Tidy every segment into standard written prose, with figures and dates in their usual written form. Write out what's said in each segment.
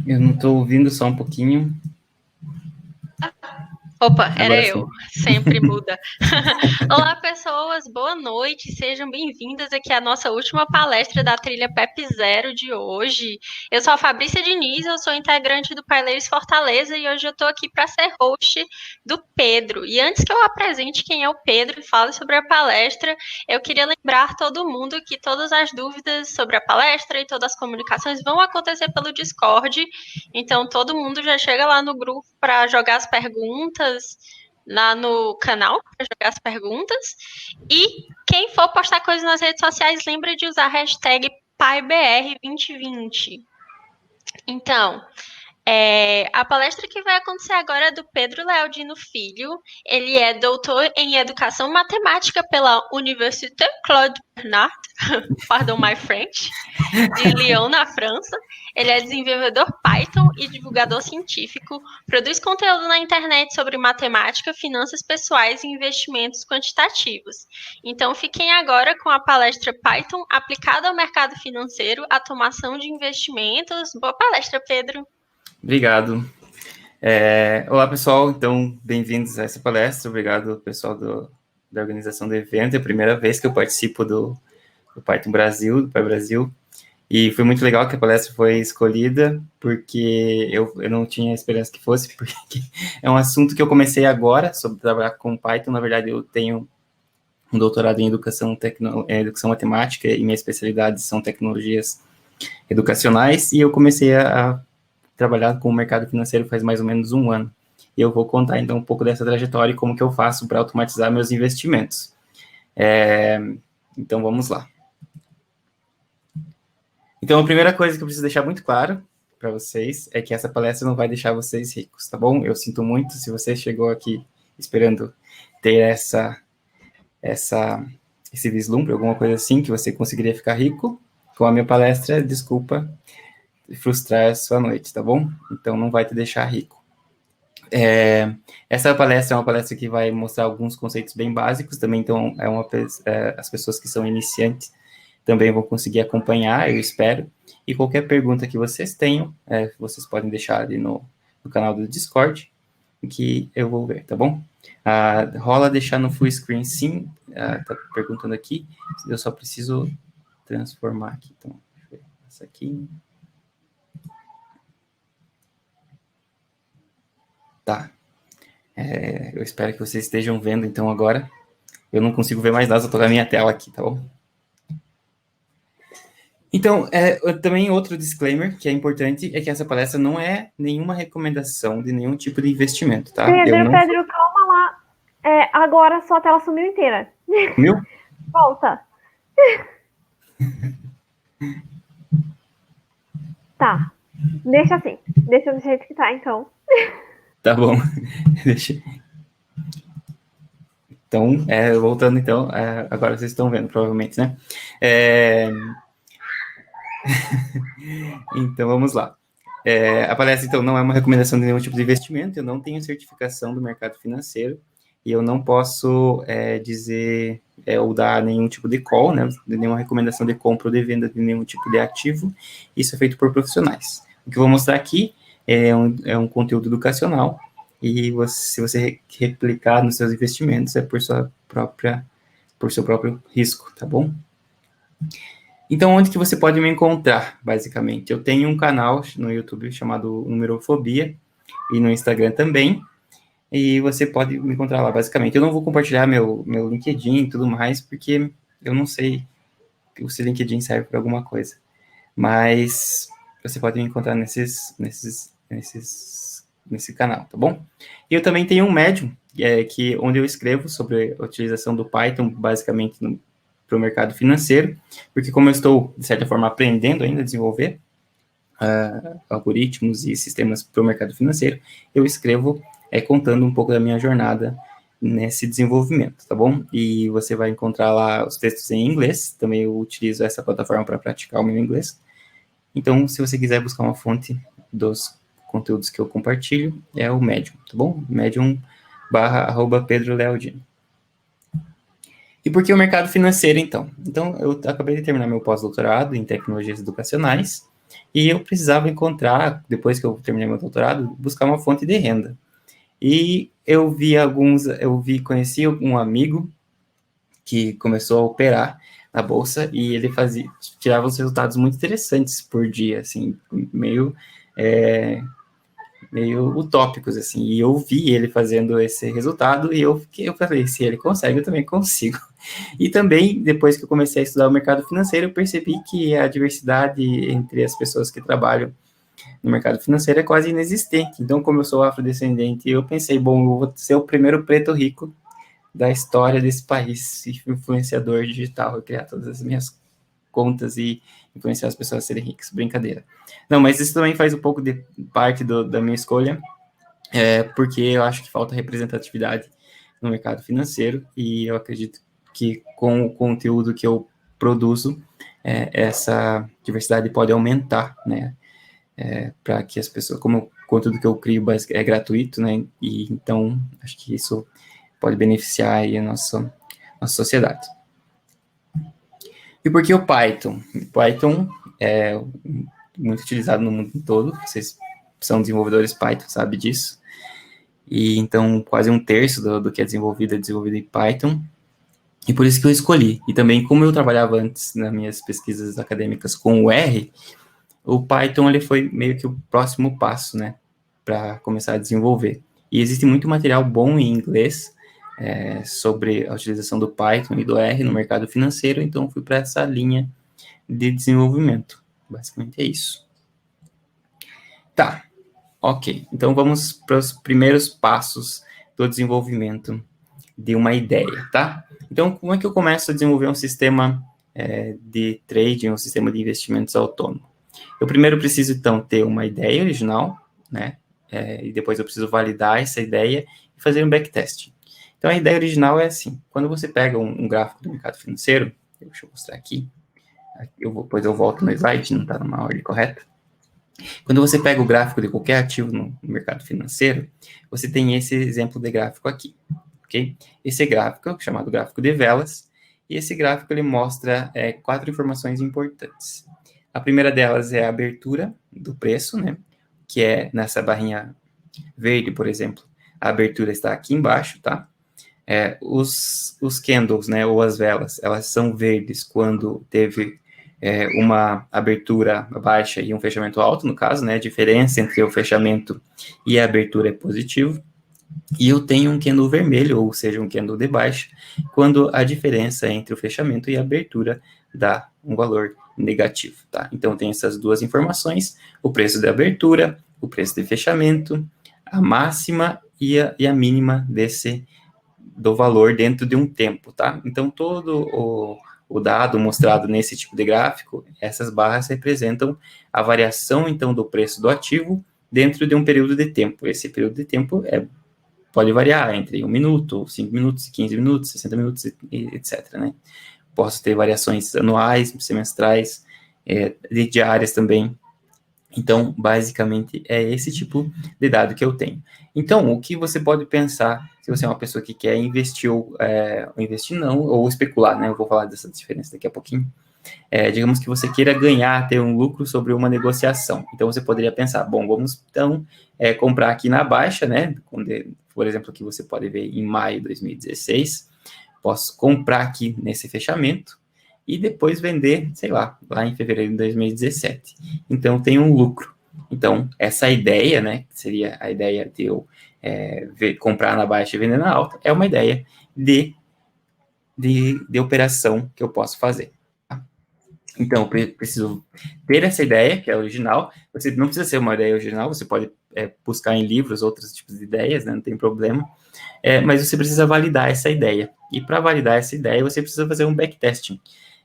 Eu não estou ouvindo só um pouquinho. Opa, Agora era sim. eu. Sempre muda. Olá, pessoas. Boa noite. Sejam bem-vindas aqui à nossa última palestra da trilha PEP Zero de hoje. Eu sou a Fabrícia Diniz, eu sou integrante do Paileiros Fortaleza e hoje eu estou aqui para ser host do Pedro. E antes que eu apresente quem é o Pedro e fale sobre a palestra, eu queria lembrar todo mundo que todas as dúvidas sobre a palestra e todas as comunicações vão acontecer pelo Discord. Então, todo mundo já chega lá no grupo para jogar as perguntas, lá no canal para jogar as perguntas. E quem for postar coisas nas redes sociais, lembra de usar a hashtag PaiBR2020. Então, a palestra que vai acontecer agora é do Pedro Lealdino Filho. Ele é doutor em Educação Matemática pela Université Claude Bernard, pardon my French, de Lyon, na França. Ele é desenvolvedor Python e divulgador científico, produz conteúdo na internet sobre matemática, finanças pessoais e investimentos quantitativos. Então, fiquem agora com a palestra Python aplicada ao mercado financeiro, automação de investimentos. Boa palestra, Pedro. Obrigado. Olá, pessoal. Então, bem-vindos a essa palestra. Obrigado, pessoal da organização do evento. É a primeira vez que eu participo do Python Brasil, do PY Brasil. E foi muito legal que a palestra foi escolhida, porque eu não tinha esperança que fosse, porque é um assunto que eu comecei agora, sobre trabalhar com Python. Na verdade, eu tenho um doutorado em educação matemática e minha especialidade são tecnologias educacionais, e eu comecei a trabalhar com o mercado financeiro faz mais ou menos um ano. E eu vou contar, então, um pouco dessa trajetória e como que eu faço para automatizar meus investimentos. Então, vamos lá. Então, a primeira coisa que eu preciso deixar muito claro para vocês é que essa palestra não vai deixar vocês ricos, tá bom? Eu sinto muito se você chegou aqui esperando ter esse vislumbre, alguma coisa assim, que você conseguiria ficar rico com a minha palestra. Desculpa frustrar a sua noite, tá bom? Então, não vai te deixar rico. Essa palestra é uma palestra que vai mostrar alguns conceitos bem básicos também, então as pessoas que são iniciantes também vão conseguir acompanhar, eu espero. E qualquer pergunta que vocês tenham, vocês podem deixar ali no canal do Discord, que eu vou ver, tá bom? Rola deixar no full screen, sim. Tá perguntando aqui. Eu só preciso transformar aqui. Então, deixa eu ver essa aqui. Tá. Eu espero que vocês estejam vendo, então, agora. Eu não consigo ver mais nada, só tô na minha tela aqui, tá bom? Então, também outro disclaimer que é importante é que essa palestra não é nenhuma recomendação de nenhum tipo de investimento, tá? Pedro, calma lá. Agora sua tela sumiu inteira. Sumiu? Volta. Tá. Deixa assim. Deixa do jeito que tá, então. Tá bom. Deixa. Então, voltando então, agora vocês estão vendo, provavelmente, né? Então, vamos lá. A palestra, então, não é uma recomendação de nenhum tipo de investimento, eu não tenho certificação do mercado financeiro, e eu não posso dizer ou dar nenhum tipo de call, né, nenhuma recomendação de compra ou de venda de nenhum tipo de ativo. Isso é feito por profissionais. O que eu vou mostrar aqui é um conteúdo educacional, e se você replicar nos seus investimentos, é por seu próprio risco, tá bom? Então, onde que você pode me encontrar, basicamente? Eu tenho um canal no YouTube chamado Numerofobia, e no Instagram também, e você pode me encontrar lá, basicamente. Eu não vou compartilhar meu LinkedIn e tudo mais, porque eu não sei se o LinkedIn serve para alguma coisa. Mas você pode me encontrar nesse canal, tá bom? E eu também tenho um Medium, onde eu escrevo sobre a utilização do Python, basicamente, para o mercado financeiro, porque como eu estou, de certa forma, aprendendo ainda a desenvolver algoritmos e sistemas para o mercado financeiro, eu escrevo contando um pouco da minha jornada nesse desenvolvimento, tá bom? E você vai encontrar lá os textos em inglês, também eu utilizo essa plataforma para praticar o meu inglês. Então, se você quiser buscar uma fonte dos conteúdos que eu compartilho, é o Medium, tá bom? Medium /Pedro Lealdino. E por que o mercado financeiro, então? Então, eu acabei de terminar meu pós-doutorado em tecnologias educacionais, e eu precisava encontrar, depois que eu terminei meu doutorado, buscar uma fonte de renda. E conheci um amigo que começou a operar na bolsa e ele tirava uns resultados muito interessantes por dia, assim, meio utópicos, assim, e eu vi ele fazendo esse resultado e eu falei, se ele consegue, eu também consigo. E também, depois que eu comecei a estudar o mercado financeiro, eu percebi que a diversidade entre as pessoas que trabalham no mercado financeiro é quase inexistente. Então, como eu sou afrodescendente, eu pensei, bom, eu vou ser o primeiro preto rico da história desse país, influenciador digital, eu criar todas as minhas contas e influenciar as pessoas a serem ricas. Brincadeira. Não, mas isso também faz um pouco de parte da minha escolha, porque eu acho que falta representatividade no mercado financeiro e eu acredito que com o conteúdo que eu produzo, essa diversidade pode aumentar, né? Para que as pessoas, como o conteúdo que eu crio é gratuito, né? E então acho que isso pode beneficiar aí a nossa sociedade. E por que o Python? O Python é muito utilizado no mundo todo, vocês são desenvolvedores Python, sabe disso. E então quase um terço do que é desenvolvido em Python. E por isso que eu escolhi. E também, como eu trabalhava antes nas minhas pesquisas acadêmicas com o R, o Python ele foi meio que o próximo passo, né, para começar a desenvolver. E existe muito material bom em inglês sobre a utilização do Python e do R no mercado financeiro, então fui para essa linha de desenvolvimento. Basicamente é isso. Tá, ok. Então vamos para os primeiros passos do desenvolvimento de uma ideia, tá? Então, como é que eu começo a desenvolver um sistema de trading, um sistema de investimentos autônomo? Eu primeiro preciso, então, ter uma ideia original, né? E depois eu preciso validar essa ideia e fazer um backtest. Então, a ideia original é assim, quando você pega um gráfico do mercado financeiro, deixa eu mostrar aqui, depois eu volto no slide, não está numa ordem correta. Quando você pega o gráfico de qualquer ativo no mercado financeiro, você tem esse exemplo de gráfico aqui, ok? Esse gráfico é chamado gráfico de velas, e esse gráfico ele mostra 4 informações importantes. A primeira delas é a abertura do preço, né? Que é nessa barrinha verde, por exemplo, a abertura está aqui embaixo, tá? Os candles, né, ou as velas, elas são verdes quando teve uma abertura baixa e um fechamento alto, no caso, né, a diferença entre o fechamento e a abertura é positivo, e eu tenho um candle vermelho, ou seja, um candle de baixa, quando a diferença entre o fechamento e a abertura dá um valor negativo, tá? Então, tem essas duas informações, o preço de abertura, o preço de fechamento, a máxima e a mínima do valor dentro de um tempo, tá? Então, todo o dado mostrado nesse tipo de gráfico, essas barras representam a variação, então, do preço do ativo dentro de um período de tempo. Esse período de tempo pode variar entre 1 minuto, 5 minutos, 15 minutos, 60 minutos, etc., né? Posso ter variações anuais, semestrais, de diárias também. Então, basicamente, é esse tipo de dado que eu tenho. Então, o que você pode pensar, se você é uma pessoa que quer investir ou investir não, ou especular, né? Eu vou falar dessa diferença daqui a pouquinho. Digamos que você queira ganhar, ter um lucro sobre uma negociação. Então, você poderia pensar, bom, vamos, então, comprar aqui na baixa, né? Por exemplo, aqui você pode ver em maio de 2016, posso comprar aqui nesse fechamento, e depois vender, sei lá em fevereiro de 2017. Então, tem um lucro. Então, essa ideia, né, que seria a ideia de eu comprar na baixa e vender na alta, é uma ideia de operação que eu posso fazer. Tá? Então, eu preciso ter essa ideia, que é original. Você não precisa ser uma ideia original, você pode buscar em livros outros tipos de ideias, né, não tem problema. Mas você precisa validar essa ideia. E para validar essa ideia, você precisa fazer um backtesting.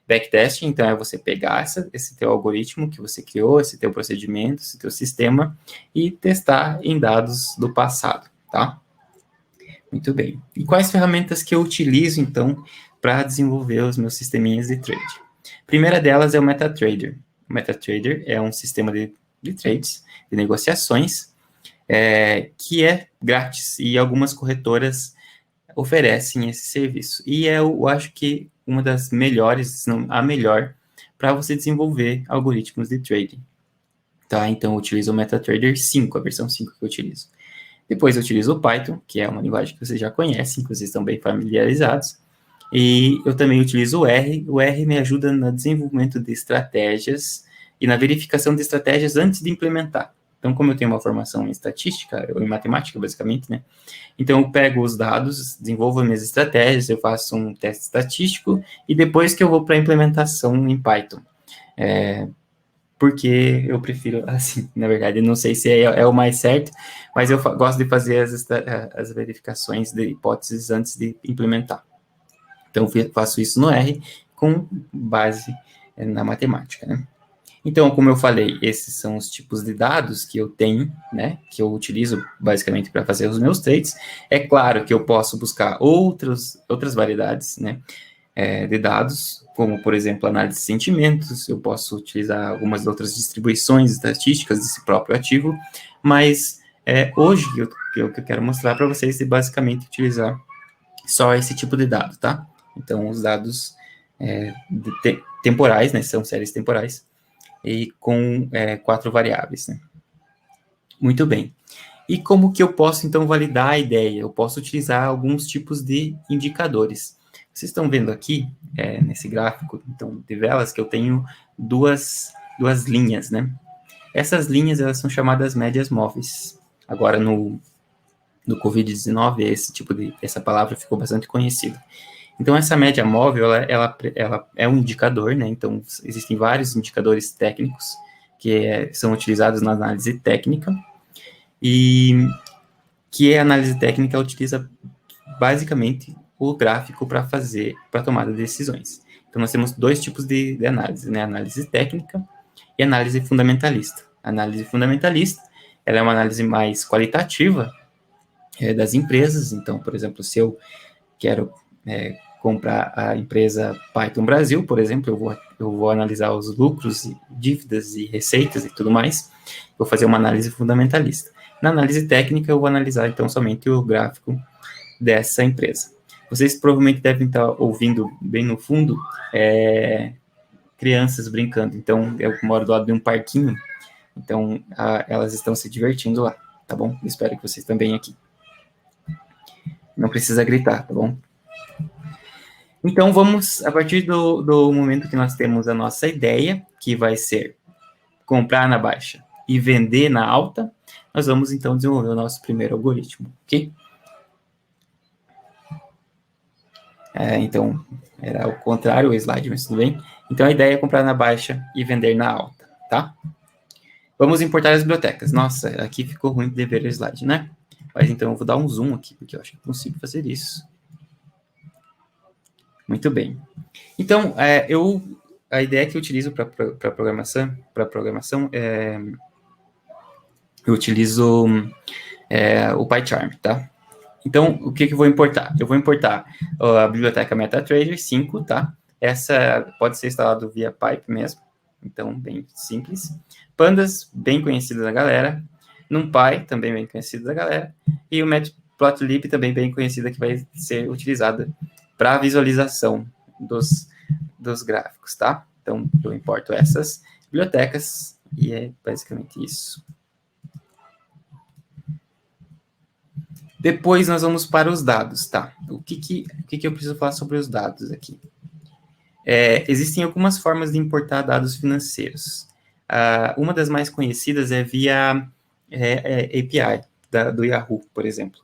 Backtesting, então, é você pegar esse teu algoritmo que você criou, esse teu procedimento, esse teu sistema, e testar em dados do passado, tá? Muito bem. E quais ferramentas que eu utilizo, então, para desenvolver os meus sisteminhas de trade? A primeira delas é o MetaTrader. O MetaTrader é um sistema de trades, de negociações, que é grátis, e algumas corretoras oferecem esse serviço. E eu acho que uma das melhores, se não a melhor, para você desenvolver algoritmos de trading. tá? Então, eu utilizo o MetaTrader 5, a versão 5 que eu utilizo. Depois, eu utilizo o Python, que é uma linguagem que vocês já conhecem, que vocês estão bem familiarizados. E eu também utilizo o R. O R me ajuda no desenvolvimento de estratégias e na verificação de estratégias antes de implementar. Então, como eu tenho uma formação em estatística, ou em matemática, basicamente, né? Então, eu pego os dados, desenvolvo minhas estratégias, eu faço um teste estatístico, e depois que eu vou para a implementação em Python. Porque eu prefiro, assim, na verdade, não sei se é o mais certo, mas eu gosto de fazer as verificações de hipóteses antes de implementar. Então, faço isso no R, com base na matemática, né? Então, como eu falei, esses são os tipos de dados que eu tenho, né, que eu utilizo basicamente para fazer os meus trades. É claro que eu posso buscar outras variedades, né, de dados, como, por exemplo, análise de sentimentos, eu posso utilizar algumas outras distribuições estatísticas desse próprio ativo, mas hoje o que eu quero mostrar para vocês é basicamente utilizar só esse tipo de dado, tá? Então, os dados temporais, né, são séries temporais, e com 4 variáveis, né? Muito bem. E como que eu posso, então, validar a ideia? Eu posso utilizar alguns tipos de indicadores. Vocês estão vendo aqui, nesse gráfico, então, de velas, que eu tenho duas linhas, né? Essas linhas, elas são chamadas médias móveis. Agora, no Covid-19, essa palavra ficou bastante conhecida. Então, essa média móvel, ela é um indicador, né? Então, existem vários indicadores técnicos que são utilizados na análise técnica, e que a análise técnica utiliza basicamente o gráfico para tomada de decisões. Então, nós temos 2 tipos de análise, né? Análise técnica e análise fundamentalista. A análise fundamentalista, ela é uma análise mais qualitativa das empresas. Então, por exemplo, se eu quero comprar a empresa Python Brasil, por exemplo, eu vou analisar os lucros, dívidas e receitas e tudo mais, vou fazer uma análise fundamentalista. Na análise técnica, eu vou analisar, então, somente o gráfico dessa empresa. Vocês provavelmente devem estar ouvindo bem no fundo crianças brincando. Então, eu moro do lado de um parquinho, então elas estão se divertindo lá, tá bom? Espero que vocês também aqui. Não precisa gritar, tá bom? Então, vamos, a partir do momento que nós temos a nossa ideia, que vai ser comprar na baixa e vender na alta, nós vamos, então, desenvolver o nosso primeiro algoritmo, ok? Então, era o contrário o slide, mas tudo bem. Então, a ideia é comprar na baixa e vender na alta, tá? Vamos importar as bibliotecas. Nossa, aqui ficou ruim de ver o slide, né? Mas, então, eu vou dar um zoom aqui, porque eu acho que eu consigo fazer isso. Muito bem. Então, a ideia que eu utilizo para programação, eu utilizo o PyCharm, tá? Então, o que eu vou importar? Eu vou importar a biblioteca MetaTrader 5, tá? Essa pode ser instalada via pipe mesmo, então, bem simples. Pandas, bem conhecido da galera. NumPy, também bem conhecido da galera. E o Matplotlib, também bem conhecida, que vai ser utilizada para visualização dos gráficos, tá? Então, eu importo essas bibliotecas e é basicamente isso. Depois, nós vamos para os dados, tá? O que eu preciso falar sobre os dados aqui? Existem algumas formas de importar dados financeiros. Uma das mais conhecidas é via API do Yahoo, por exemplo.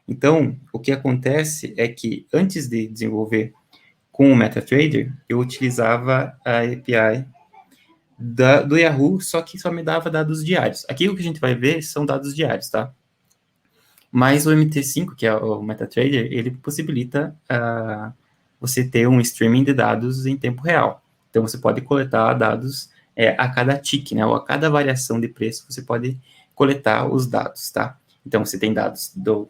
Então, o que acontece é que, antes de desenvolver com o MetaTrader, eu utilizava a API do Yahoo, só que só me dava dados diários. Aqui o que a gente vai ver são dados diários, tá? Mas o MT5, que é o MetaTrader, ele possibilita você ter um streaming de dados em tempo real. Então, você pode coletar dados a cada tick, né? Ou a cada variação de preço, você pode coletar os dados, tá? Então, você tem dados do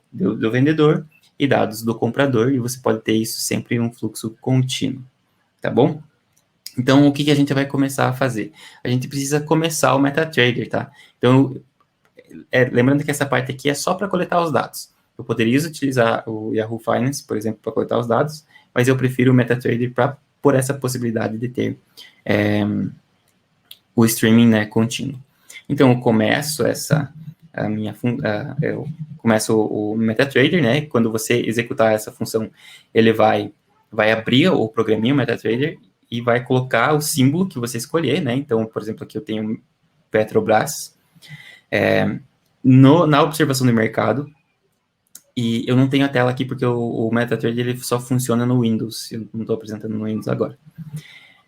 vendedor e dados do comprador, e você pode ter isso sempre em um fluxo contínuo, tá bom? Então, o que a gente vai começar a fazer? A gente precisa começar o MetaTrader, tá? Então, lembrando que essa parte aqui é só para coletar os dados. Eu poderia utilizar o Yahoo Finance, por exemplo, para coletar os dados, mas eu prefiro o MetaTrader por essa possibilidade de ter o streaming, né, contínuo. Então, eu começo eu começo o MetaTrader, né? Quando você executar essa função, ele vai abrir o programinha, o MetaTrader, e vai colocar o símbolo que você escolher, né? Então, por exemplo, aqui eu tenho Petrobras, na observação do mercado, e eu não tenho a tela aqui porque o MetaTrader ele só funciona no Windows, eu não estou apresentando no Windows agora.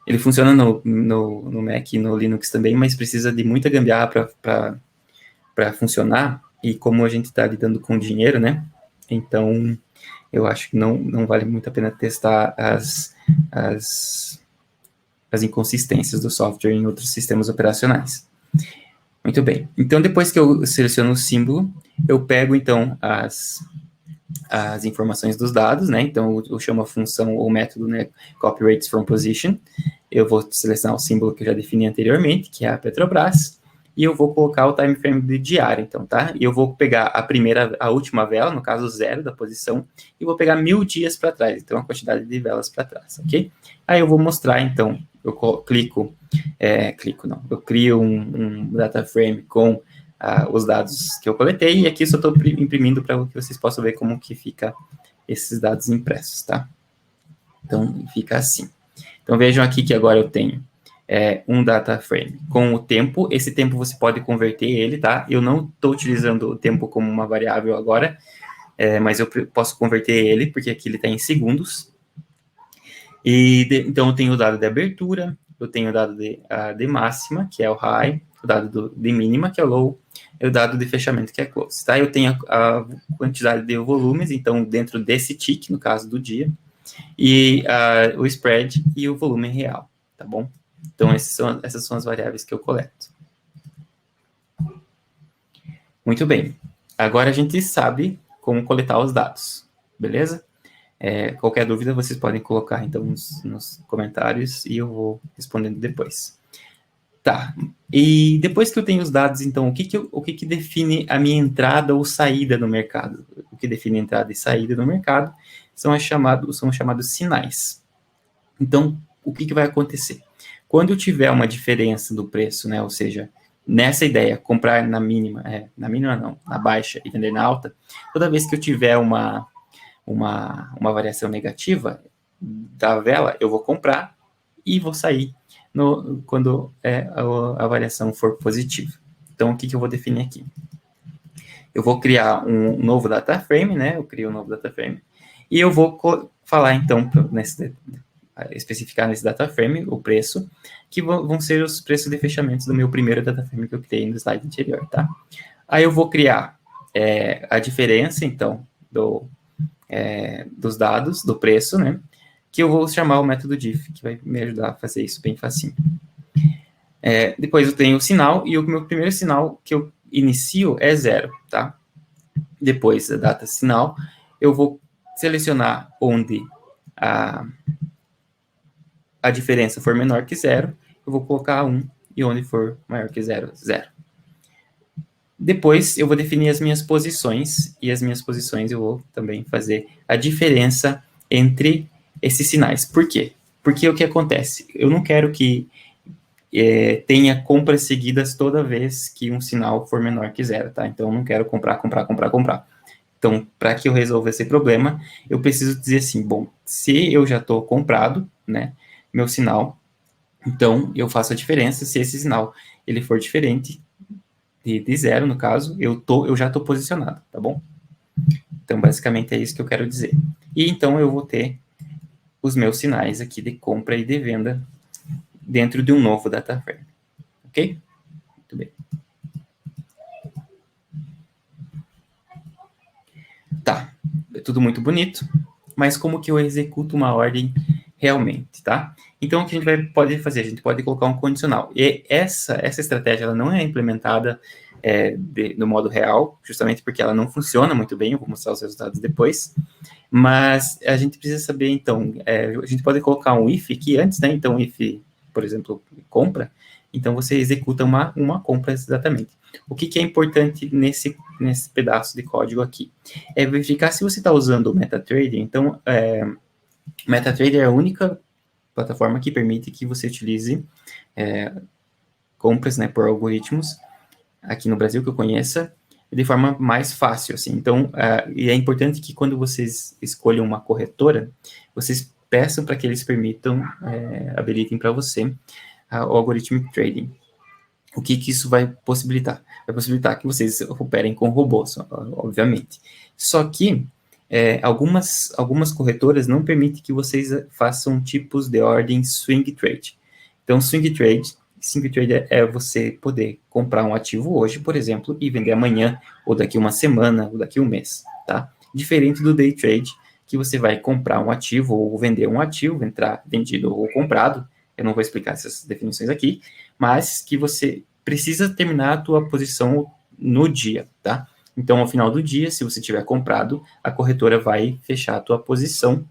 Ele funciona no Mac e no Linux também, mas precisa de muita gambiarra para funcionar, e como a gente está lidando com dinheiro, né? Então, eu acho que não vale muito a pena testar as inconsistências do software em outros sistemas operacionais. Muito bem. Então, depois que eu seleciono o símbolo, eu pego, então, as informações dos dados, né? Então, eu chamo a função ou método, né? Copy rates from position. Eu vou selecionar o símbolo que eu já defini anteriormente, que é a Petrobras, e eu vou colocar o time frame de diário, então, tá? E eu vou pegar a última vela, no caso, 0 da posição, e vou pegar 1000 dias para trás, então, a quantidade de velas para trás, ok? Aí eu vou mostrar, então, eu crio um data frame com os dados que eu coletei, e aqui só estou imprimindo para que vocês possam ver como que fica esses dados impressos, tá? Então, fica assim. Então, vejam aqui que agora eu tenho um data frame com o tempo. Esse tempo você pode converter ele, tá? Eu não estou utilizando o tempo como uma variável agora, mas eu posso converter ele, porque aqui ele está em segundos. Então, eu tenho o dado de abertura, eu tenho o dado de máxima, que é o high, o dado de mínima, que é o low, e o dado de fechamento, que é close, tá? Eu tenho a quantidade de volumes, então, dentro desse tick, no caso do dia, e o spread e o volume real, tá bom? Então, essas são as variáveis que eu coleto. Muito bem. Agora a gente sabe como coletar os dados, beleza? Qualquer dúvida, vocês podem colocar, então, nos comentários e eu vou respondendo depois. Tá. E depois que eu tenho os dados, então, o que define a minha entrada ou saída no mercado? O que define entrada e saída no mercado são chamados sinais. Então, o que vai acontecer? Quando eu tiver uma diferença do preço, né, ou seja, nessa ideia, comprar na mínima não, na baixa e vender na alta, toda vez que eu tiver uma variação negativa da vela, eu vou comprar e vou sair quando a variação for positiva. Então, o que eu vou definir aqui? Eu vou criar um novo data frame, né? Eu crio um novo data frame. E eu vou falar, então, especificar nesse data frame o preço, que vão ser os preços de fechamentos do meu primeiro data frame que eu criei no slide anterior, tá? Aí eu vou criar a diferença, então, dos dados, do preço, né? Que eu vou chamar o método diff, que vai me ajudar a fazer isso bem facinho. Depois eu tenho o sinal, e o meu primeiro sinal que eu inicio é 0, tá? Depois da data sinal, eu vou selecionar onde a diferença for menor que 0, eu vou colocar 1, e onde for maior que 0, 0. Depois eu vou definir as minhas posições, e as minhas posições eu vou também fazer a diferença entre esses sinais. Por quê? Porque o que acontece? Eu não quero que tenha compras seguidas toda vez que um sinal for menor que 0, tá? Então, eu não quero comprar. Então, para que eu resolva esse problema, eu preciso dizer assim, bom, se eu já estou comprado, né, meu sinal, então, eu faço a diferença. Se esse sinal ele for diferente de 0, no caso, eu já estou posicionado, tá bom? Então, basicamente, é isso que eu quero dizer. E, então, eu vou ter os meus sinais aqui de compra e de venda dentro de um novo data frame. Ok? Muito bem. Tá. É tudo muito bonito, mas como que eu executo uma ordem realmente, tá? Então, o que a gente pode fazer? A gente pode colocar um condicional. E essa estratégia, ela não é implementada no modo real, justamente porque ela não funciona muito bem, eu vou mostrar os resultados depois, mas a gente precisa saber, então, a gente pode colocar um if aqui antes, né? Então, if, por exemplo, compra, então você executa uma compra exatamente. O que é importante nesse pedaço de código aqui? É verificar se você está usando o MetaTrader. Então, MetaTrader é a única plataforma que permite que você utilize compras, né, por algoritmos aqui no Brasil que eu conheça, de forma mais fácil, assim. Então, e é importante que quando vocês escolham uma corretora, vocês peçam para que eles permitam, habilitem para você o Algorithmic Trading. O que isso vai possibilitar? Vai possibilitar que vocês operem com robôs, obviamente. Só que algumas corretoras não permitem que vocês façam tipos de ordem swing trade. Então, swing trade é você poder comprar um ativo hoje, por exemplo, e vender amanhã, ou daqui uma semana, ou daqui um mês, tá? Diferente do day trade, que você vai comprar um ativo ou vender um ativo, entrar vendido ou comprado. Eu não vou explicar essas definições aqui, mas que você precisa terminar a tua posição no dia, tá? Então, ao final do dia, se você tiver comprado, a corretora vai fechar a tua posição,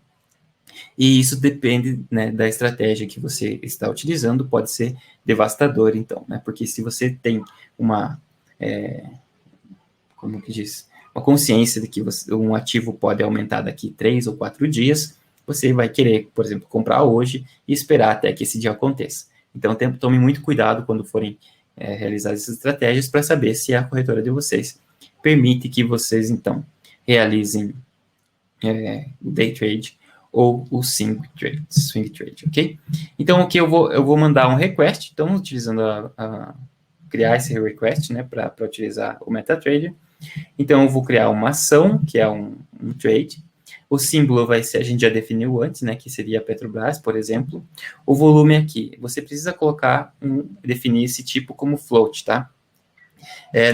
e isso depende, né, da estratégia que você está utilizando, pode ser devastador, então, né? Porque se você tem uma, como que diz? Uma consciência de que um ativo pode aumentar daqui 3 ou 4 dias, você vai querer, por exemplo, comprar hoje e esperar até que esse dia aconteça. Então, tome muito cuidado quando forem realizar essas estratégias para saber se a corretora de vocês permite que vocês, então, realizem o day trade ou o swing trade, ok? Então, aqui eu vou mandar um request, então, utilizando criar esse request, né, para utilizar o MetaTrader. Então, eu vou criar uma ação, que é um trade. O símbolo vai ser, a gente já definiu antes, né, que seria a Petrobras, por exemplo. O volume aqui, você precisa definir esse tipo como float, tá?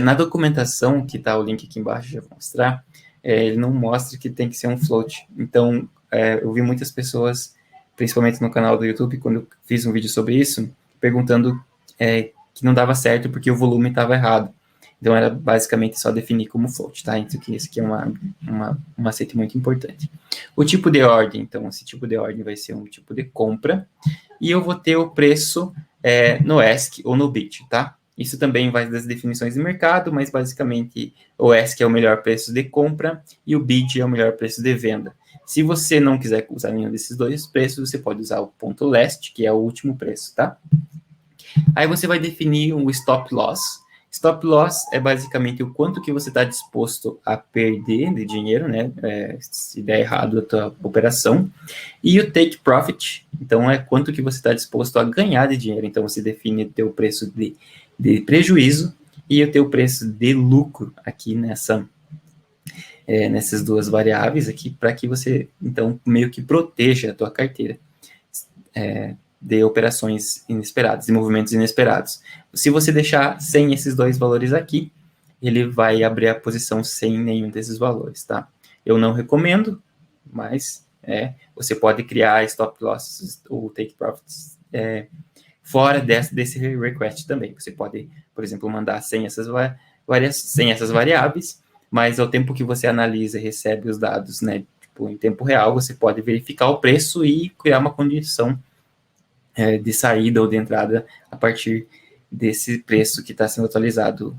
Na documentação, que tá o link aqui embaixo, já vou mostrar, ele não mostra que tem que ser um float. Então, eu vi muitas pessoas, principalmente no canal do YouTube, quando eu fiz um vídeo sobre isso, perguntando que não dava certo porque o volume estava errado. Então, era basicamente só definir como float, tá? Então, esse aqui é um macete muito importante. O tipo de ordem, então, esse tipo de ordem vai ser um tipo de compra, e eu vou ter o preço no ESC ou no BIT, tá? Isso também vai das definições de mercado, mas basicamente o ESC é o melhor preço de compra e o BID é o melhor preço de venda. Se você não quiser usar nenhum desses dois preços, você pode usar o ponto last, que é o último preço, tá? Aí você vai definir um stop loss. Stop loss é basicamente o quanto que você está disposto a perder de dinheiro, né? Se der errado a tua operação. E o take profit, então é quanto que você está disposto a ganhar de dinheiro. Então você define o teu preço de prejuízo e o teu preço de lucro aqui nessas duas variáveis aqui, para que você, então, meio que proteja a tua carteira de operações inesperadas, de movimentos inesperados. Se você deixar sem esses dois valores aqui, ele vai abrir a posição sem nenhum desses valores, tá? Eu não recomendo, mas você pode criar stop losses ou take profits fora desse request também. Você pode, por exemplo, mandar sem essas variáveis, mas ao tempo que você analisa e recebe os dados, né, tipo, em tempo real, você pode verificar o preço e criar uma condição de saída ou de entrada a partir desse preço que está sendo atualizado.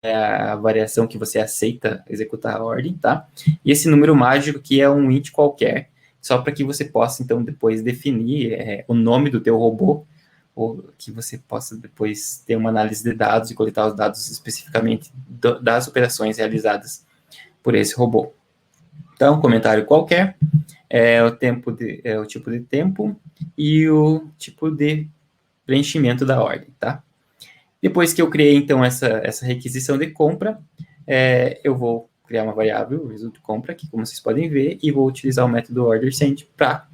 A variação que você aceita executar a ordem, tá? E esse número mágico que é um int qualquer, só para que você possa, então, depois definir o nome do teu robô, ou que você possa depois ter uma análise de dados e coletar os dados especificamente das operações realizadas por esse robô. Então, um comentário qualquer, o tipo de tempo e o tipo de preenchimento da ordem, tá? Depois que eu criei, então, essa requisição de compra, eu vou criar uma variável, o resultado de compra, aqui, como vocês podem ver, e vou utilizar o método orderSend para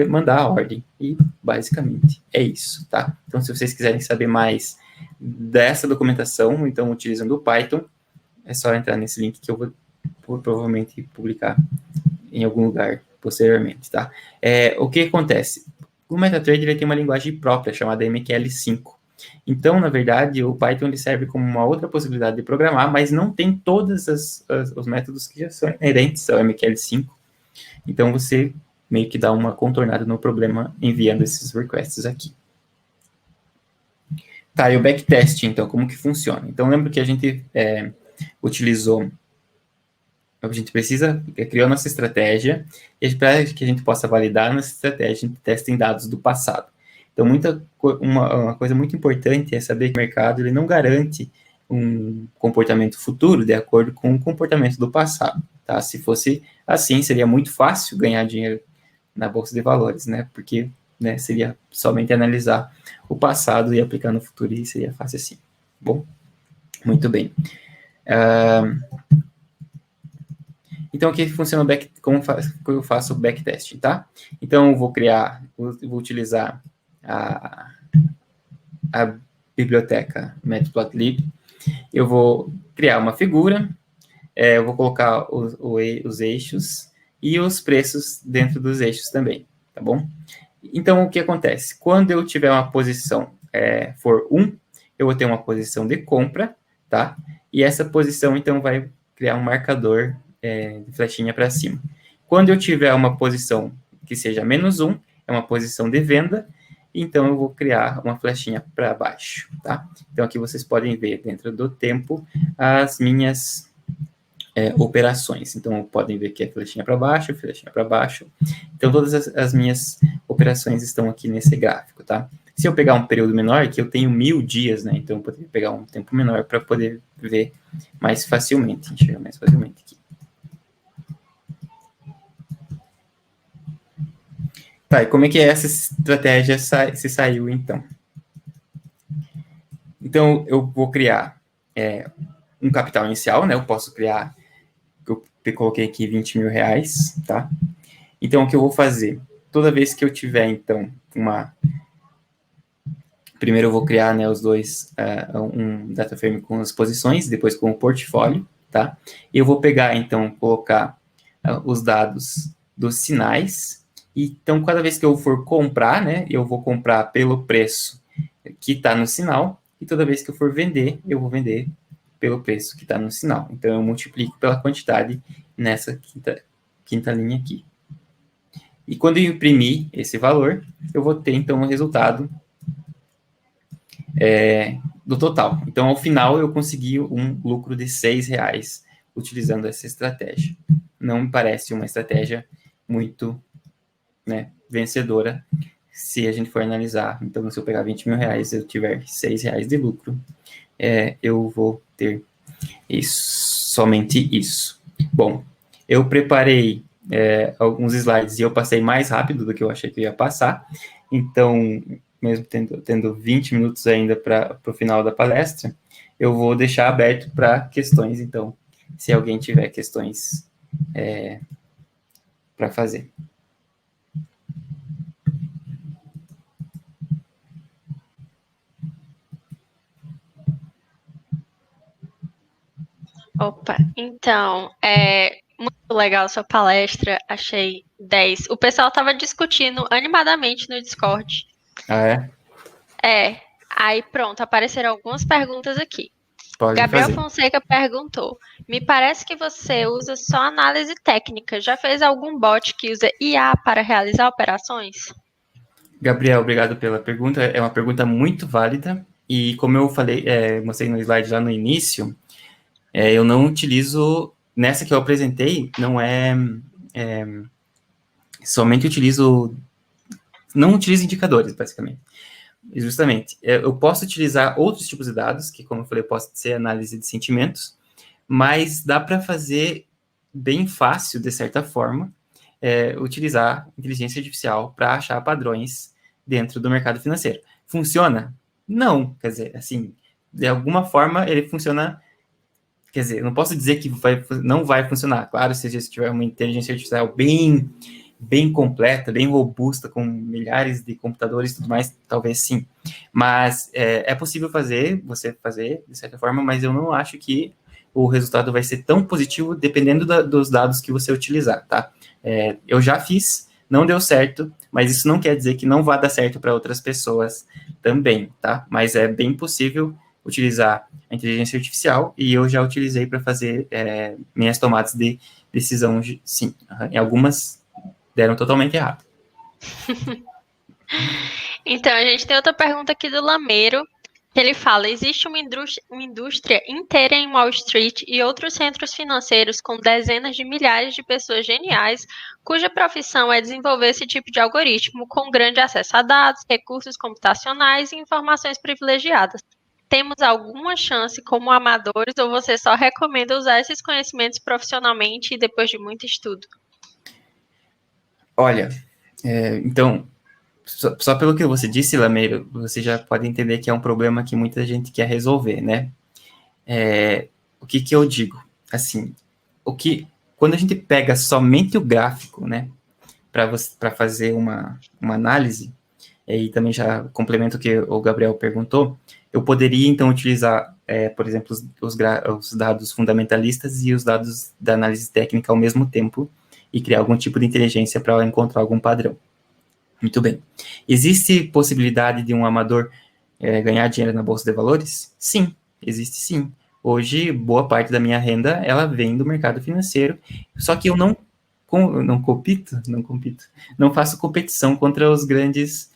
mandar a ordem. E, basicamente, é isso, tá? Então, se vocês quiserem saber mais dessa documentação, então, utilizando o Python, é só entrar nesse link que eu vou provavelmente publicar em algum lugar posteriormente, tá? O que acontece? O MetaTrader ele tem uma linguagem própria, chamada MQL5. Então, na verdade, o Python ele serve como uma outra possibilidade de programar, mas não tem todos os métodos que já são inerentes ao MQL5. Então, você meio que dá uma contornada no problema enviando esses requests aqui. Tá, e o backtesting, então, como que funciona? Então, lembra que a gente a gente criou nossa estratégia, e para que a gente possa validar nossa estratégia, a gente testa em dados do passado. Então, uma coisa muito importante é saber que o mercado ele não garante um comportamento futuro de acordo com o comportamento do passado, tá? Se fosse assim, seria muito fácil ganhar dinheiro na Bolsa de Valores, né? Porque, né, seria somente analisar o passado e aplicar no futuro, e seria fácil assim. Bom, muito bem. Então, aqui funciona como eu faço o backtesting, tá? Então, eu vou utilizar a biblioteca Matplotlib. Eu vou criar uma figura, eu vou colocar os eixos e os preços dentro dos eixos também, tá bom? Então, o que acontece? Quando eu tiver uma posição for 1, eu vou ter uma posição de compra, tá? E essa posição, então, vai criar um marcador de flechinha para cima. Quando eu tiver uma posição que seja -1, é uma posição de venda, então eu vou criar uma flechinha para baixo, tá? Então, aqui vocês podem ver dentro do tempo as minhas operações. Então, podem ver que é flechinha para baixo, flechinha para baixo. Então, todas as minhas operações estão aqui nesse gráfico, tá? Se eu pegar um período menor, que eu tenho 1000 dias, né? Então, eu poderia pegar um tempo menor para poder ver mais facilmente, enxergar mais facilmente aqui. Tá, e como é que essa estratégia se saiu, então? Então, eu vou criar um capital inicial, né? Eu posso criar, eu coloquei aqui 20 mil reais, tá? Então, o que eu vou fazer? Toda vez que eu tiver, então, primeiro eu vou criar, né, os dois, um data frame com as posições, depois com o portfólio, tá? E eu vou pegar, então, colocar os dados dos sinais. Então, cada vez que eu for comprar, né, eu vou comprar pelo preço que está no sinal, e toda vez que eu for vender, eu vou vender pelo preço que está no sinal. Então, eu multiplico pela quantidade nessa quinta linha aqui. E quando eu imprimir esse valor, eu vou ter, então, o resultado do total. Então, ao final, eu consegui um lucro de R$6 utilizando essa estratégia. Não me parece uma estratégia muito, né, vencedora, se a gente for analisar. Então, se eu pegar 20 mil reais, eu tiver R$6 de lucro, eu vou ter somente isso. Bom, eu preparei alguns slides e eu passei mais rápido do que eu achei que eu ia passar, então, mesmo tendo 20 minutos ainda para o final da palestra, eu vou deixar aberto para questões, então, se alguém tiver questões para fazer. Opa, então, muito legal a sua palestra, achei 10. O pessoal estava discutindo animadamente no Discord. Ah, é? Aí pronto, apareceram algumas perguntas aqui. Pode Gabriel fazer. Fonseca perguntou: me parece que você usa só análise técnica. Já fez algum bot que usa IA para realizar operações? Gabriel, obrigado pela pergunta. É uma pergunta muito válida. E como eu falei, mostrei no slide lá no início, eu não utilizo, nessa que eu apresentei, somente não utilizo indicadores, basicamente. Justamente, eu posso utilizar outros tipos de dados, que, como eu falei, posso ser análise de sentimentos, mas dá para fazer bem fácil, de certa forma, utilizar inteligência artificial para achar padrões dentro do mercado financeiro. Funciona? Não, quer dizer, assim, de alguma forma ele funciona. Quer dizer, eu não posso dizer que não vai funcionar. Claro, se você tiver uma inteligência artificial bem completa, bem robusta, com milhares de computadores e tudo mais, talvez sim. Mas é possível você fazer, de certa forma, mas eu não acho que o resultado vai ser tão positivo dependendo dos dados que você utilizar, tá? Eu já fiz, não deu certo, mas isso não quer dizer que não vá dar certo para outras pessoas também, tá? Mas é bem possível utilizar a inteligência artificial, e eu já utilizei para fazer minhas tomadas de decisão, sim. Em algumas deram totalmente errado. Então, a gente tem outra pergunta aqui do Lameiro. Ele fala, existe uma indústria inteira em Wall Street e outros centros financeiros com dezenas de milhares de pessoas geniais, cuja profissão é desenvolver esse tipo de algoritmo com grande acesso a dados, recursos computacionais e informações privilegiadas. Temos alguma chance como amadores ou você só recomenda usar esses conhecimentos profissionalmente e depois de muito estudo? Olha, então, só pelo que você disse, Lameiro, você já pode entender que é um problema que muita gente quer resolver, né? O que eu digo? Assim, quando a gente pega somente o gráfico, né, para fazer uma análise, e também já complemento o que o Gabriel perguntou, eu poderia, então, utilizar, por exemplo, os dados fundamentalistas e os dados da análise técnica ao mesmo tempo e criar algum tipo de inteligência para encontrar algum padrão. Muito bem. Existe possibilidade de um amador ganhar dinheiro na Bolsa de Valores? Sim, existe sim. Hoje, boa parte da minha renda, ela vem do mercado financeiro, só que eu não compito, não faço competição contra os grandes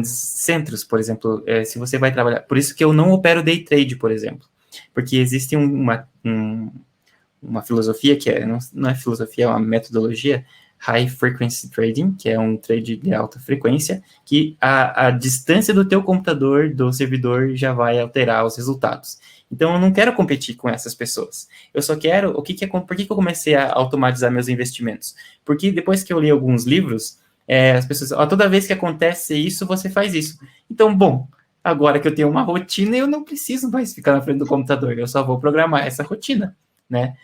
centros, por exemplo, se você vai trabalhar, por isso que eu não opero day trade, por exemplo, porque existe uma filosofia que não é filosofia, é uma metodologia, High Frequency Trading, que é um trade de alta frequência, que a distância do teu computador, do servidor, já vai alterar os resultados. Então, eu não quero competir com essas pessoas. Eu só quero... Por que eu comecei a automatizar meus investimentos? Porque depois que eu li alguns livros, as pessoas... toda vez que acontece isso, você faz isso. Então, bom, agora que eu tenho uma rotina, eu não preciso mais ficar na frente do computador. Eu só vou programar essa rotina, né?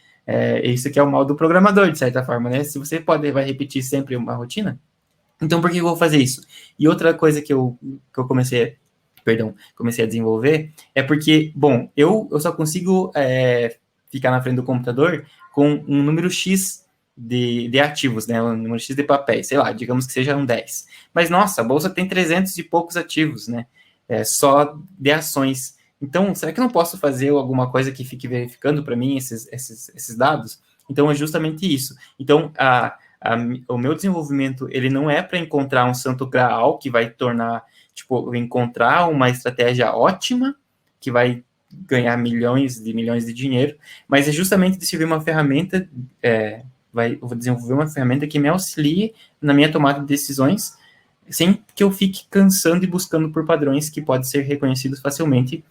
Isso que é o mal do programador, de certa forma, né? Se você vai repetir sempre uma rotina, então por que eu vou fazer isso? E outra coisa que eu comecei a desenvolver é porque, bom, eu só consigo ficar na frente do computador com um número X de ativos, né? Um número X de papéis, sei lá, digamos que seja um 10. Mas, nossa, a bolsa tem 300 e poucos ativos, né? Só de ações. Então, será que eu não posso fazer alguma coisa que fique verificando para mim esses dados? Então, é justamente isso. Então, o meu desenvolvimento, ele não é para encontrar um santo graal que vai tornar, tipo, encontrar uma estratégia ótima, que vai ganhar milhões de dinheiro, mas é justamente desenvolver uma ferramenta, eu vou desenvolver uma ferramenta que me auxilie na minha tomada de decisões, sem que eu fique cansando e buscando por padrões que podem ser reconhecidos facilmente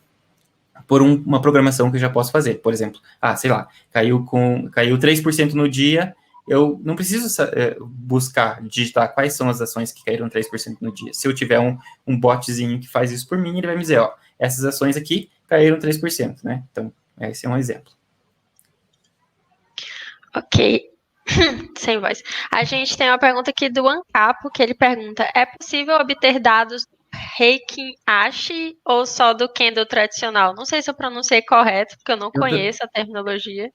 por uma programação que eu já posso fazer. Por exemplo, sei lá, caiu 3% no dia, eu não preciso digitar quais são as ações que caíram 3% no dia. Se eu tiver um botzinho que faz isso por mim, ele vai me dizer, essas ações aqui caíram 3%, né? Então, esse é um exemplo. Ok. Sem voz. A gente tem uma pergunta aqui do Ancapo, que ele pergunta, é possível obter dados Heikin Ashi ou só do Candle tradicional? Não sei se eu pronunciei correto, porque eu não conheço a terminologia.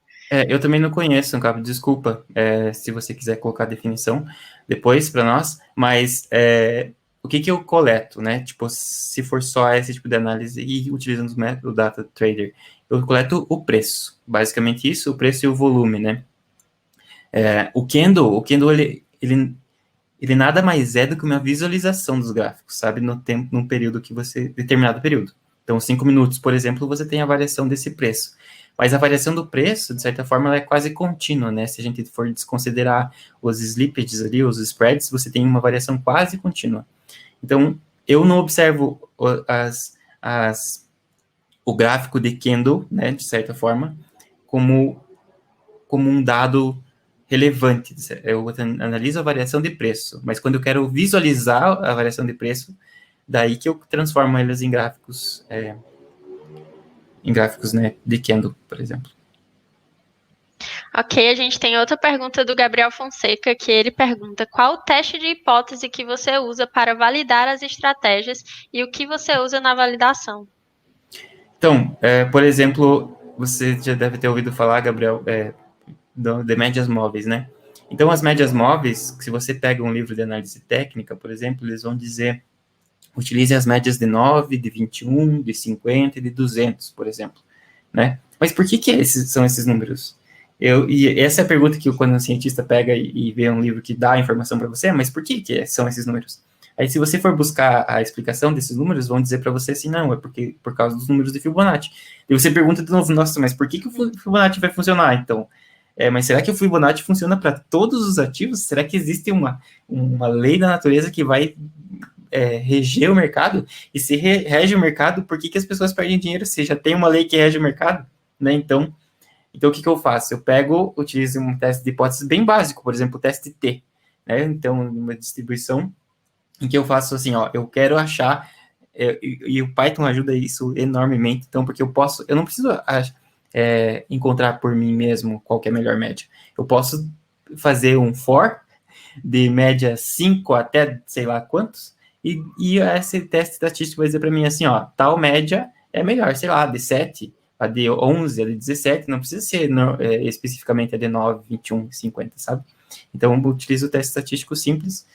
Eu também não conheço, Ancapo, desculpa, se você quiser colocar a definição depois para nós, mas o que eu coleto, né? Tipo, se for só esse tipo de análise e utilizando o método Data Trader, eu coleto o preço, basicamente isso, o preço e o volume, né? O Candle ele nada mais é do que uma visualização dos gráficos, sabe? Num período determinado período. Então, 5 minutos, por exemplo, você tem a variação desse preço. Mas a variação do preço, de certa forma, ela é quase contínua, né? Se a gente for desconsiderar os slippages ali, os spreads, você tem uma variação quase contínua. Então, eu não observo o gráfico de Candle, né, de certa forma, como um dado relevante. Eu analiso a variação de preço, mas quando eu quero visualizar a variação de preço, daí que eu transformo elas em gráficos, né, de Candle, por exemplo. Ok, a gente tem outra pergunta do Gabriel Fonseca, que ele pergunta, qual o teste de hipótese que você usa para validar as estratégias e o que você usa na validação? Então, por exemplo, você já deve ter ouvido falar, Gabriel, de médias móveis, né? Então, as médias móveis, se você pega um livro de análise técnica, por exemplo, eles vão dizer, utilize as médias de 9, de 21, de 50 e de 200, por exemplo, né? Mas por que são esses números? E essa é a pergunta que quando um cientista pega e vê um livro que dá a informação para você, mas por que são esses números? Aí, se você for buscar a explicação desses números, vão dizer para você assim, não, é porque por causa dos números de Fibonacci. E você pergunta de novo, nossa, mas por que o Fibonacci vai funcionar, então? Mas será que o Fibonacci funciona para todos os ativos? Será que existe uma lei da natureza que vai reger o mercado? E se rege o mercado, por que as pessoas perdem dinheiro se já tem uma lei que rege o mercado? Né? Então, o que eu faço? Eu utilizo um teste de hipótese bem básico, por exemplo, o teste T. Né? Então, uma distribuição em que eu faço assim, ó, eu quero achar, e o Python ajuda isso enormemente, então, porque eu não preciso encontrar por mim mesmo qual que é a melhor média. Eu posso fazer um for de média 5 até sei lá quantos, e esse teste estatístico vai dizer para mim assim, ó, tal média é melhor, sei lá, de 7, a de 11, a de 17, não precisa ser especificamente a de 9, 21, 50, sabe? Então, eu utilizo o teste estatístico simples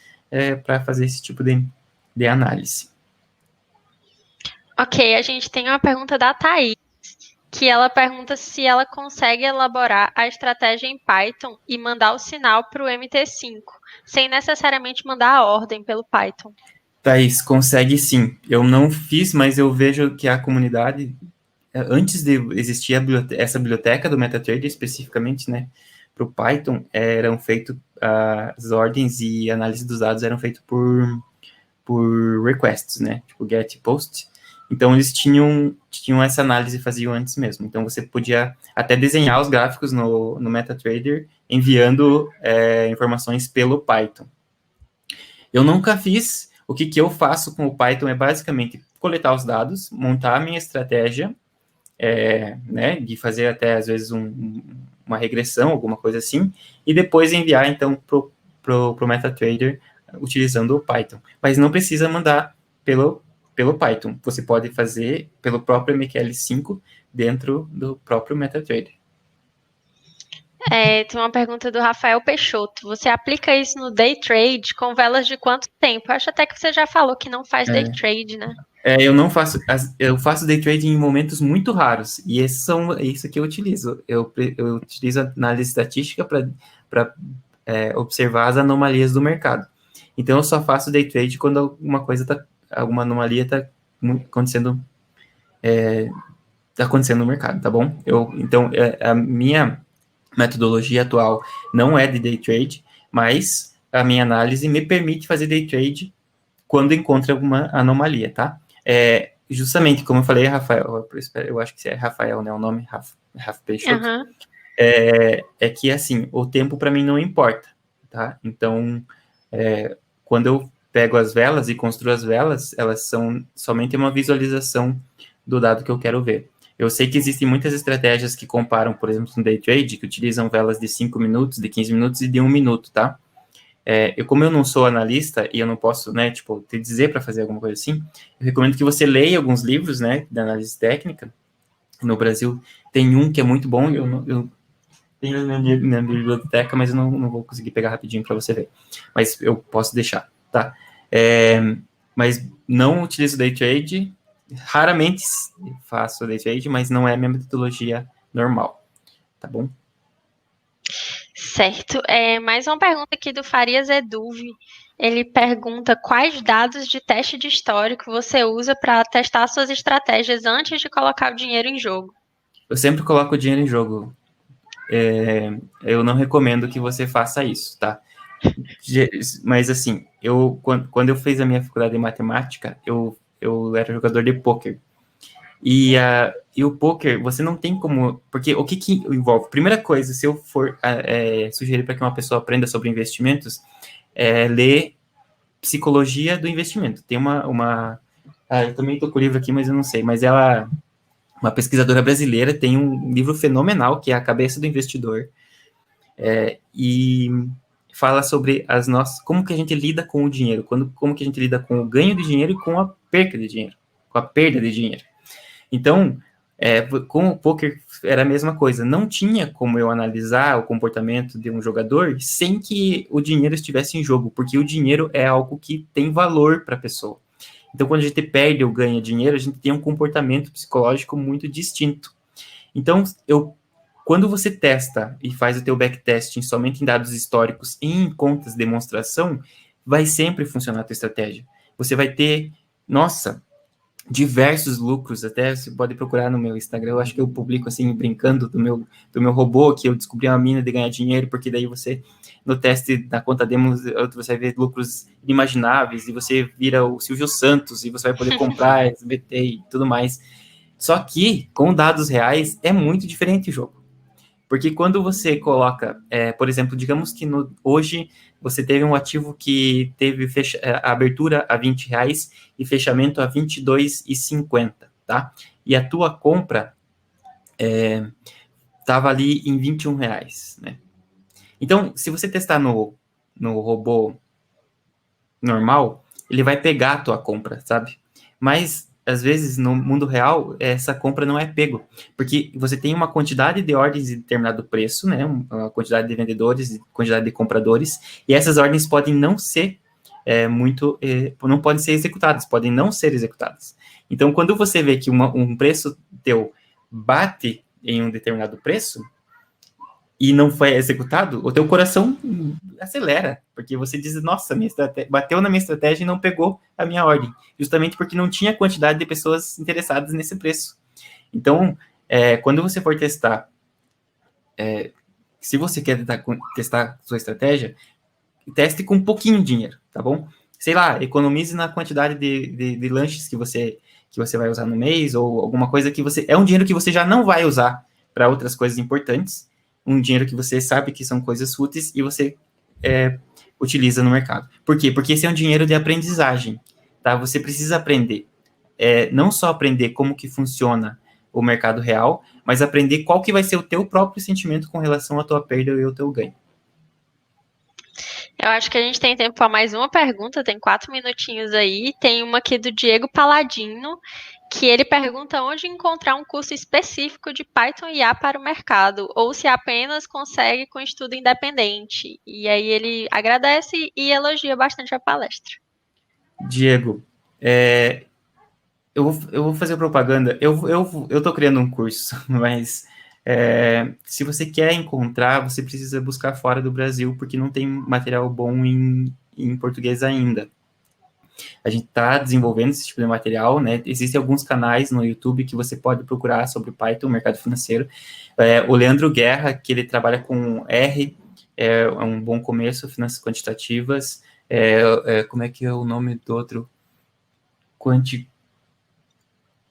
para fazer esse tipo de análise. Ok, a gente tem uma pergunta da Thaís, que ela pergunta se ela consegue elaborar a estratégia em Python e mandar o sinal para o MT5, sem necessariamente mandar a ordem pelo Python. Thaís, consegue sim. Eu não fiz, mas eu vejo que a comunidade, antes de existir essa biblioteca do MetaTrader especificamente, né, para o Python, eram feitas as ordens e análise dos dados eram feitas por requests, né, tipo get e post. Então, eles tinham essa análise e faziam antes mesmo. Então, você podia até desenhar os gráficos no MetaTrader enviando informações pelo Python. Eu nunca fiz. O que eu faço com o Python é basicamente coletar os dados, montar a minha estratégia, né, de fazer até, às vezes, uma regressão, alguma coisa assim, e depois enviar, então, pro MetaTrader utilizando o Python. Mas não precisa mandar pelo Python. Você pode fazer pelo próprio MQL5 dentro do próprio MetaTrader. Tem uma pergunta do Rafael Peixoto. Você aplica isso no day trade com velas de quanto tempo? Eu acho até que você já falou que não faz day trade, né? Eu não faço, eu faço day trade em momentos muito raros, e isso que eu utilizo. Eu utilizo a análise estatística para observar as anomalias do mercado. Então, eu só faço day trade quando alguma anomalia está acontecendo, no mercado, tá bom? Então, a minha metodologia atual não é de day trade, mas a minha análise me permite fazer day trade quando encontra alguma anomalia, tá? Justamente, como eu falei, Rafael, eu acho que é Rafael, né, o nome, Rafa Peixoto, que, assim, o tempo para mim não importa, tá? Então, quando eu pego as velas e construo as velas, elas são somente uma visualização do dado que eu quero ver. Eu sei que existem muitas estratégias que comparam, por exemplo, no day trade, que utilizam velas de 5 minutos, de 15 minutos e de 1 minuto, tá? Como eu não sou analista e eu não posso, né, tipo, te dizer para fazer alguma coisa assim, eu recomendo que você leia alguns livros, né, de análise técnica. No Brasil tem um que é muito bom, eu tenho na minha biblioteca, mas eu não vou conseguir pegar rapidinho para você ver. Mas eu posso deixar, tá? Mas não utilizo day trade, raramente faço day trade, mas não é a minha metodologia normal, tá bom? Certo. Mais uma pergunta aqui do Farias Eduve. Ele pergunta quais dados de teste de histórico você usa para testar suas estratégias antes de colocar o dinheiro em jogo. Eu sempre coloco o dinheiro em jogo. Eu não recomendo que você faça isso, tá? Mas, assim, quando eu fiz a minha faculdade de matemática, eu era jogador de pôquer. E o pôquer, você não tem como... Porque o que envolve? Primeira coisa, se eu for sugerir para que uma pessoa aprenda sobre investimentos, ler Psicologia do Investimento. Tem eu também estou com o livro aqui, mas eu não sei. Mas ela, uma pesquisadora brasileira, tem um livro fenomenal, que é A Cabeça do Investidor. E fala sobre como que a gente lida com o dinheiro, como que a gente lida com o ganho de dinheiro e com a perda de dinheiro. Com a perda de dinheiro. Então, com o poker era a mesma coisa. Não tinha como eu analisar o comportamento de um jogador sem que o dinheiro estivesse em jogo, porque o dinheiro é algo que tem valor para a pessoa. Então, quando a gente perde ou ganha dinheiro, a gente tem um comportamento psicológico muito distinto. Então, quando você testa e faz o teu backtesting somente em dados históricos e em contas de demonstração, vai sempre funcionar a tua estratégia. você vai ter, nossa, diversos lucros. Até você pode procurar no meu Instagram, eu acho que eu publico assim, brincando do meu robô, que eu descobri uma mina de ganhar dinheiro, porque daí você, no teste da conta demo, você vai ver lucros inimagináveis, e você vira o Silvio Santos, e você vai poder comprar SBT e tudo mais. Só que, com dados reais, é muito diferente o jogo. Porque quando você coloca, por exemplo, digamos que hoje você teve um ativo que teve a abertura a R$ 20 e fechamento a R$ 22,50, tá? E a tua compra estava ali em R$ 21, né? Então, se você testar no robô normal, ele vai pegar a tua compra, sabe? Mas, às vezes, no mundo real, essa compra não é pego, porque você tem uma quantidade de ordens de determinado preço, né? Uma quantidade de vendedores, quantidade de compradores, e essas ordens podem não ser não podem ser executadas, podem não ser executadas. Então, quando você vê que um preço teu bate em um determinado preço, e não foi executado, o teu coração acelera, porque você diz, nossa, bateu na minha estratégia e não pegou a minha ordem, justamente porque não tinha quantidade de pessoas interessadas nesse preço. Então, quando você for testar, se você quer testar sua estratégia, teste com um pouquinho de dinheiro, tá bom? Sei lá, economize na quantidade de lanches que você vai usar no mês, ou alguma coisa que é um dinheiro que você já não vai usar para outras coisas importantes, um dinheiro que você sabe que são coisas úteis e você utiliza no mercado. Por quê? Porque esse é um dinheiro de aprendizagem, tá? Você precisa aprender, não só aprender como que funciona o mercado real, mas aprender qual que vai ser o teu próprio sentimento com relação à tua perda e ao teu ganho. Eu acho que a gente tem tempo para mais uma pergunta, tem 4 minutinhos aí. Tem uma aqui do Diego Paladino, que ele pergunta onde encontrar um curso específico de Python e IA para o mercado, ou se apenas consegue com estudo independente. E aí ele agradece e elogia bastante a palestra. Diego, eu vou fazer propaganda. Eu tô criando um curso, mas se você quer encontrar, você precisa buscar fora do Brasil, porque não tem material bom em português ainda. A gente está desenvolvendo esse tipo de material, né? Existem alguns canais no YouTube que você pode procurar sobre Python, mercado financeiro. O Leandro Guerra, que ele trabalha com R, é um bom começo, finanças quantitativas. Como é que é o nome do outro?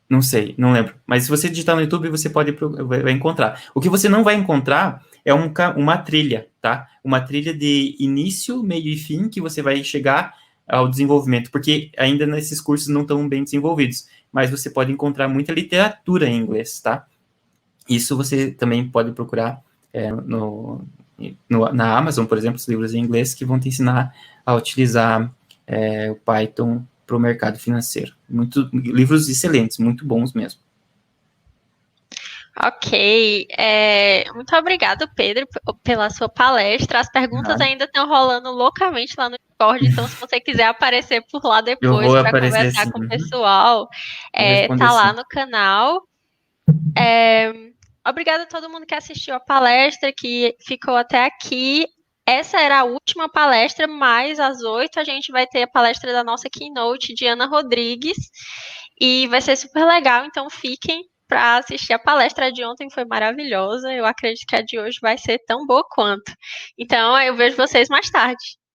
Não sei, não lembro. Mas se você digitar no YouTube, você vai encontrar. O que você não vai encontrar é uma trilha, tá? Uma trilha de início, meio e fim, que você vai chegar ao desenvolvimento, porque ainda nesses cursos não estão bem desenvolvidos. Mas você pode encontrar muita literatura em inglês, tá? Isso você também pode procurar na Amazon, por exemplo, os livros em inglês que vão te ensinar a utilizar o Python para o mercado financeiro. Livros excelentes, muito bons mesmo. Ok, muito obrigado, Pedro, pela sua palestra. As perguntas ainda estão rolando loucamente lá no Discord, então se você quiser aparecer por lá depois para conversar com o pessoal, tá lá no canal. Obrigada a todo mundo que assistiu a palestra, que ficou até aqui. Essa era a última palestra, mas às 8 a gente vai ter a palestra da nossa Keynote de Ana Rodrigues, e vai ser super legal, então fiquem para assistir a palestra. A de ontem foi maravilhosa, eu acredito que a de hoje vai ser tão boa quanto. Então eu vejo vocês mais tarde.